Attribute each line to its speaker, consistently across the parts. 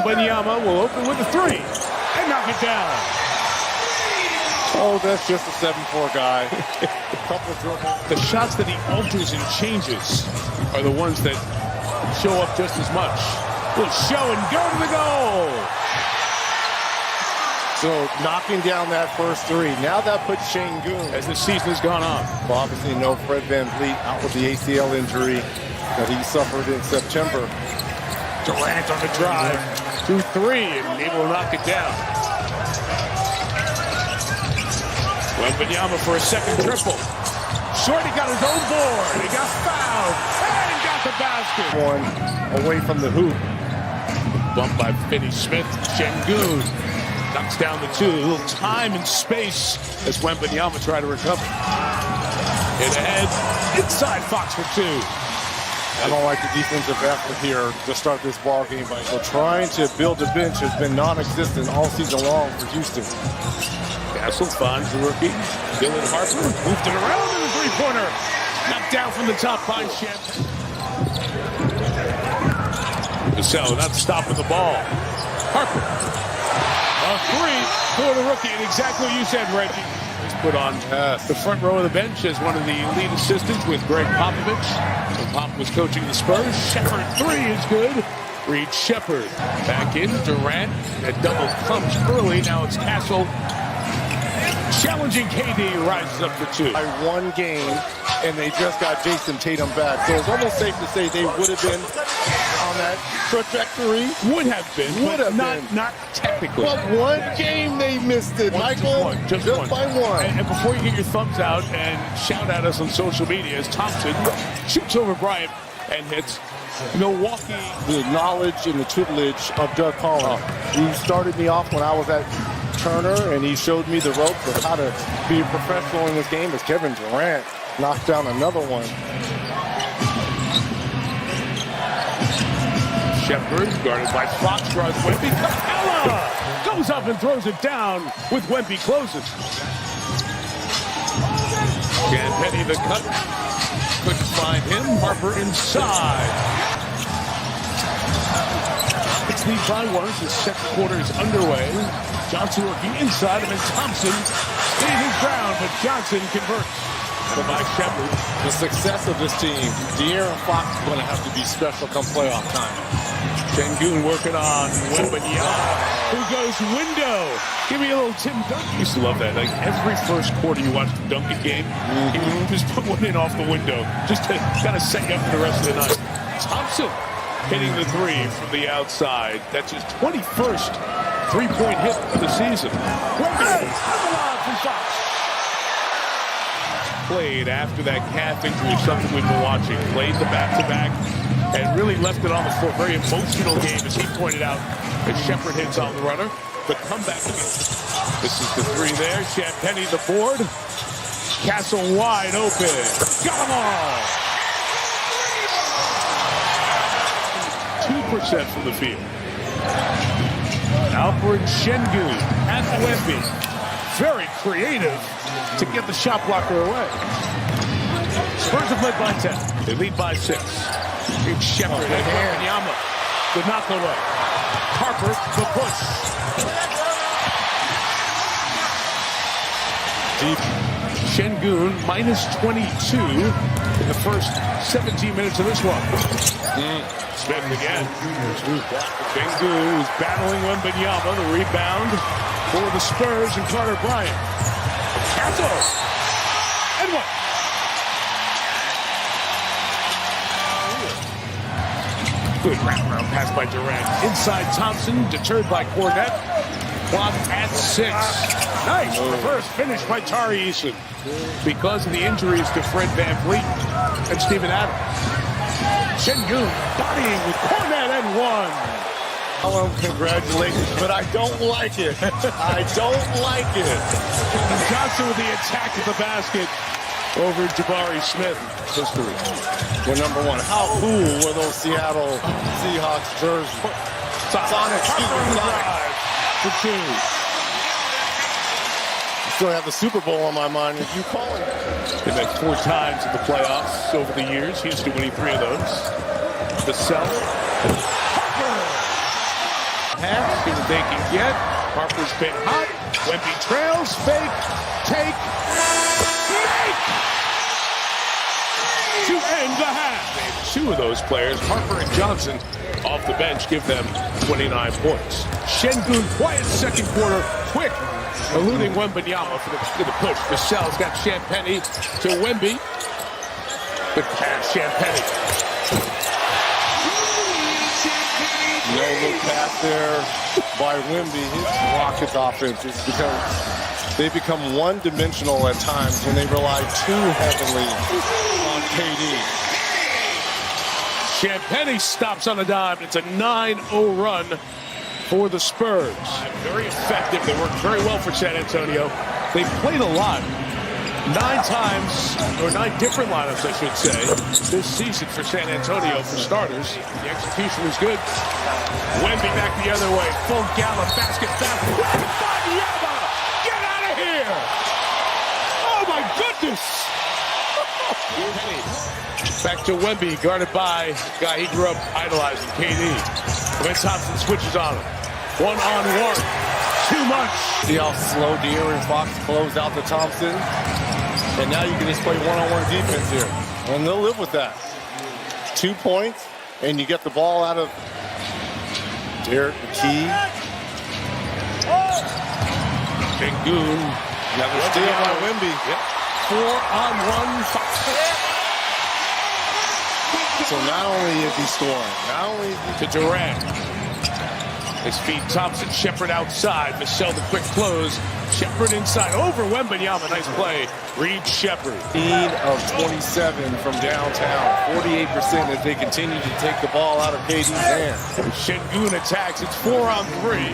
Speaker 1: Wembanyama will open with a three and knock it down.
Speaker 2: Oh, that's just a 7'4" guy. A couple of dribbles.
Speaker 1: The shots that he alters and changes are the ones that show up just as much. Will show and go to the goal.
Speaker 2: So knocking down that first three. Now that puts Şengün,
Speaker 1: As the season has gone on.
Speaker 2: well, obviously no Fred VanVleet out with the ACL injury that he suffered in September.
Speaker 1: Durant on the drive. 2-3 and able to knock it down. Wembanyama for a second triple. Shorty got his own board. He got fouled and got the basket.
Speaker 2: One away from the hoop.
Speaker 1: Bumped by Finney-Smith. Şengün knocks down the two. A little time and space as Wembanyama tried to recover. Hit ahead. Inside Fox for two.
Speaker 2: I don't like the defensive effort here to start this ball game. So trying to build a bench has been non-existent all season long for Houston.
Speaker 1: Castle finds the rookie. Dylan Harper moved it around in the three-pointer. Knocked down from the top by Champagne. Vassell not stopping the ball. Harper. A three for the rookie. And exactly what you said, Reggie. He's put on the front row of the bench as one of the lead assistants with Greg Popovich. When Pop was coaching the Spurs. Shepherd three is good. Reed Shepherd back in. Durant. That double comes early. Now it's Castle. Challenging KD, rises up for two.
Speaker 2: By one game, and they just got Jason Tatum back. So it's almost safe to say they would have been on that trajectory.
Speaker 1: Would have been, but not technically.
Speaker 2: But one game they missed it, Michael.
Speaker 1: Just one.
Speaker 2: By one.
Speaker 1: And before you get your thumbs out and shout at us on social media, as Thompson shoots over Bryant and hits Milwaukee.
Speaker 2: The knowledge and the tutelage of Doug Collins. He started me off when I was at Turner, and he showed me the ropes of how to be a professional in this game as Kevin Durant knocked down another one.
Speaker 1: Shepherd, guarded by Fox, draws Wemby. Capella goes up and throws it down with Wemby closes. Penny the cut. Couldn't find him. Harper inside. It's lead by one as the second quarter is underway. Johnson working inside him, and Thompson stayed his ground, but Johnson converts. By Shepherd.
Speaker 2: The success of this team, De'Aaron Fox is going to have to be special come playoff time.
Speaker 1: Şengün working on Wembanyama, who goes window. Give me a little Tim Duncan. Used to love that. Like every first quarter you watch the Duncan game, he would just put one in off the window just to kind of set you up for the rest of the night. Thompson hitting the three from the outside. That's his 21st three-point hit of the season. Wemby, from Fox. Played after that calf injury, something we've been watching. Played the back-to-back and really left it on the floor. Very emotional game, as he pointed out, as Shepherd hits on the runner. The comeback. This is the three there. Champagny the board. Castle wide open. Got them all. 2% from the field. Alfred Şengün at Wemby. Very creative to get the shot blocker away. Spurs have led by 10. They lead by 6. It's Shepherd and Wembanyama. The knock away. Harper, the push. Deep. Şengün minus 22 in the first 17 minutes of this one. Smith again. Şengün is battling Wembanyama. The rebound for the Spurs and Carter Bryant. Castle. And what? Good wraparound pass by Durant. Inside Thompson, deterred by Cornette. Clock at 6. Nice reverse finish by Tari Eason. Because of the injuries to Fred VanVleet and Steven Adams. Şengün bodying with Cornette and one.
Speaker 2: Well, congratulations, but I don't like it. I don't like it.
Speaker 1: Johnson with the attack at the basket over Jabari Smith. History.
Speaker 2: Well, number one, how cool were those Seattle Seahawks jerseys? Sonic, drive
Speaker 1: for two.
Speaker 2: Still have the Super Bowl on my mind. If you call it.
Speaker 1: They've had 4 times in the playoffs over the years. Houston winning 3 of those. The Celtics. Half, see what they can get. Harper's been hot. Wemby trails, fake, take, make! To end the half. Two of those players, Harper and Johnson, off the bench, give them 29 points. Şengün, quiet second quarter, quick, eluding Wembanyama for the push. Vassell's got Champagny to Wemby. Good pass, Champagny.
Speaker 2: No look pass there by Wemby. His Rockets offense is because they become one-dimensional at times when they rely too heavily on KD.
Speaker 1: Champagny stops on a dime. It's a 9-0 run for the Spurs. Very effective. They worked very well for San Antonio. They played a lot. 9 times, or 9 different lineups, I should say, this season for San Antonio for starters. The execution was good. Wemby back the other way. Full gallop basket foul. Wembanyama! Get out of here! Oh my goodness! Back to Wemby, guarded by the guy he grew up idolizing, KD. When Thompson switches on him. One-on-one. Too much.
Speaker 2: See how slow De'Aaron Fox closed out to Thompson? And now you can just play one-on-one defense here. And they'll live with that. 2 points, and you get the ball out of Derek McKee.
Speaker 1: Şengün.
Speaker 2: Another steal by Wemby.
Speaker 1: Yep. 4-on-1 Fox.
Speaker 2: So not only is he scoring, not only is he
Speaker 1: to Durant. His feet Thompson, Shepherd outside. Vassell the quick close. Shepherd inside. Over Wembanyama. Nice play. Reed Shepherd.
Speaker 2: 15 of 27 from downtown. 48% as they continue to take the ball out of KD's hands.
Speaker 1: Şengün attacks. It's 4-on-3.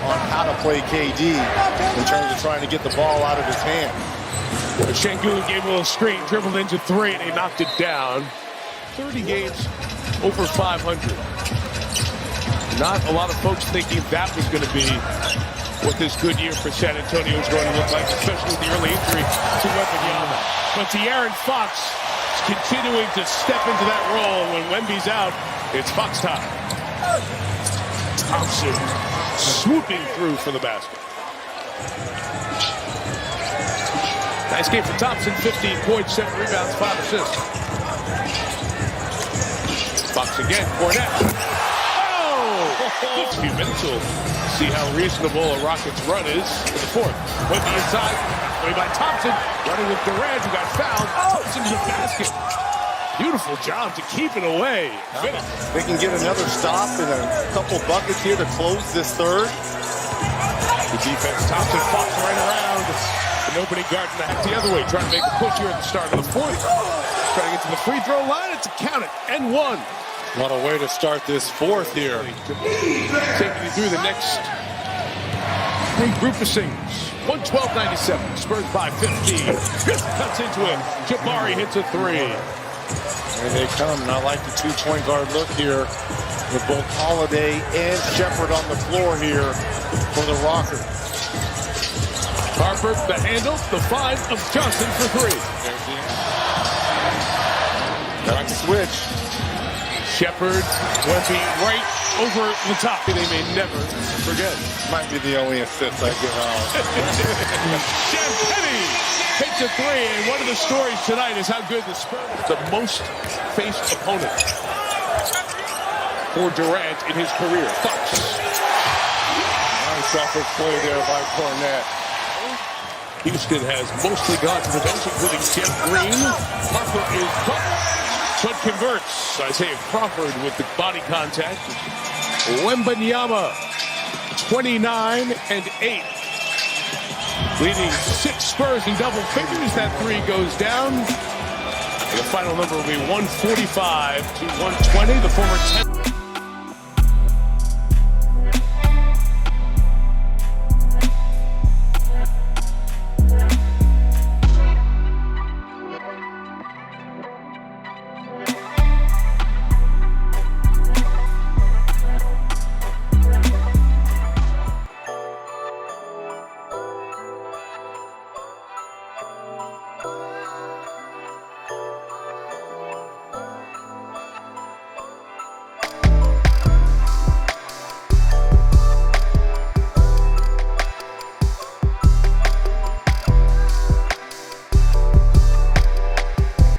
Speaker 2: On how to play KD in terms of trying to get the ball out of his hand.
Speaker 1: Şengün gave a little screen, dribbled into 3, and he knocked it down. 30 games, over 500. Not a lot of folks thinking that was going to be what this good year for San Antonio is going to look like, especially with the early injury to Wembanyama. But De'Aaron Fox is continuing to step into that role. When Wemby's out, it's Fox time. Thompson swooping through for the basket. Nice game for Thompson, 15 points, 7 rebounds, 5 assists. Fox again, Fournette. A few minutes will see how reasonable a Rockets run is in the fourth. Wemby inside, way by Thompson, running with Durant, who got fouled. Thompson to the basket. Beautiful job to keep it away. Finish.
Speaker 2: They can get another stop and a couple buckets here to close this third.
Speaker 1: The defense, Thompson, Fox right around. Nobody guarding the other way, trying to make a push here at the start of the fourth. Trying to get to the free throw line, it's a count it, and 1.
Speaker 2: What a way to start this fourth here.
Speaker 1: Taking you through the next 3 group of singles. 112-97, Spurs by 15. Cuts into him. Jabari hits a 3.
Speaker 2: Here they come, and I like the 2-point guard look here with both Holiday and Shepherd on the floor here for the Rockets.
Speaker 1: Harper, the handle, the 5 of Johnson for 3.
Speaker 2: Got to switch.
Speaker 1: Shepherd, Wemby right over the top. They may never forget.
Speaker 2: Might be the only assist I give out.
Speaker 1: Champagny takes a 3, and one of the stories tonight is how good the Spurs are. The most faced opponent for Durant in his career. Fox.
Speaker 2: Nice offensive play there by Fournette.
Speaker 1: Houston has mostly gone to the bench, including Jeff Green. Harper is but converts. Isaiah Crawford with the body contact. Wembanyama, 29 and 8. Leading 6 Spurs in double figures. That 3 goes down. The final number will be 145 to 120. The former 10.